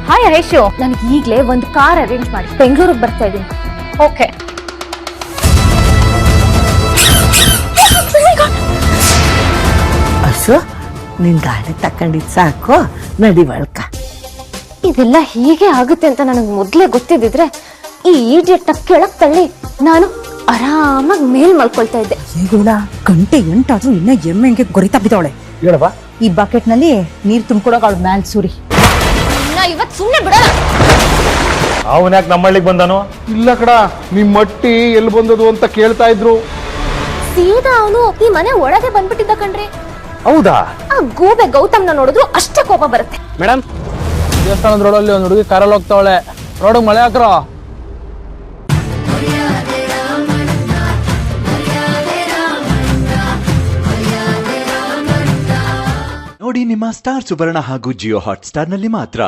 Hi Aishu, ನನಗೆ ಈಗಲೇ ಒಂದು ಕಾರ್ ಅರೇಂಜ್ ಮಾಡಿ ಬೆಂಗಳೂರಿಗೆ ಬರ್ತಾ ಇದ್ದೀನಿ. ಓಕೆ. ಅಶು, ನಿನ್ ಗಾಡಿ ತಕೊಂಡಿದ್ ಸಾಕು, ನಡಿ ಒಳ್ಕ. ಇದೆಲ್ಲ ಹೀಗೆ ಆಗುತ್ತೆ ಅಂತ ನನಗೆ ಮೊದಲೇ ಗೊತ್ತಿದ್ದಿದ್ರೆ ಈ ಈಡಿಯಟ್ನ ಕೆಳಕ್ ತಳ್ಳಿ ನಾನು ಆರಾಮಾಗಿ ಮೇಲ್ ಮಲ್ಕೊಳ್ತಾ ಇದ್ದೆ. ಹೇಗೋಳ ಗಂಟೆ 8 ಆದ್ರೂ ಇನ್ನ ಎಮ್ಮೆಂಗೆ ಗೊರಿತಾ ಬಿದ್ದವಳೆ. ಹೇಳವಾ, ಈ ಬಕೆಟ್ ನಲ್ಲಿ ನೀರ್ ತುಂಬಿಕೊಡೋಕೆ ಅವಳ ಮ್ಯಾಲ್ ಸುರಿ. ಇವತ್ತು ಸುಮ್ಮನೆ ಬಿಡೋಣ. ಅವನ್ ಯಾಕೆ ನಮ್ಮಳ್ಳಿಗೆ ಬಂದಾನು? ಇಲ್ಲ ಕಡ, ನಿಮ್ ಮಟ್ಟಿ ಎಲ್ಲಿ ಬಂದದು ಅಂತ ಕೇಳ್ತಾ ಇದ್ರು. ಸೀದಾ ಅವನು ಈ ಮನೆ ಒಳಗೆ ಬಂದ್ಬಿಟ್ಟಿದ್ದ ಕಣ್ರಿ. ಹೌದಾ? ಆ ಗೂಬೆ ಗೌತಮ್ನ ನೋಡಿದ್ರು ಅಷ್ಟೇ ಕೋಪ ಬರುತ್ತೆ. ಮೇಡಮ್, ದೇವಸ್ಥಾನದ ರೋಡಲ್ಲಿ ಒಂದು ಹುಡುಗಿ ಕಾರಲ್ಲಿ ಹೋಗ್ತಾವಳೆ, ರೋಡ್ ಮಳೆ ಹಾಕ್ರೋ. ನೋಡಿ ನಿಮ್ಮ ಸ್ಟಾರ್ ಸುವರ್ಣ ಹಾಗೂ ಜಿಯೋ ಹಾಟ್ ಸ್ಟಾರ್ ನಲ್ಲಿ ಮಾತ್ರ.